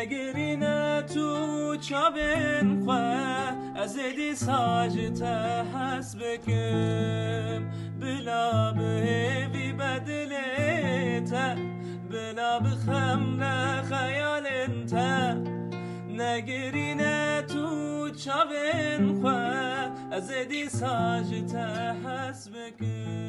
نگرینه تو چابن خواه از دی ساجته حس بکم بلا بهوی بدلته بلا بخم خیال انت نگرینه تو چابن خواه از دی ساجته حس بکم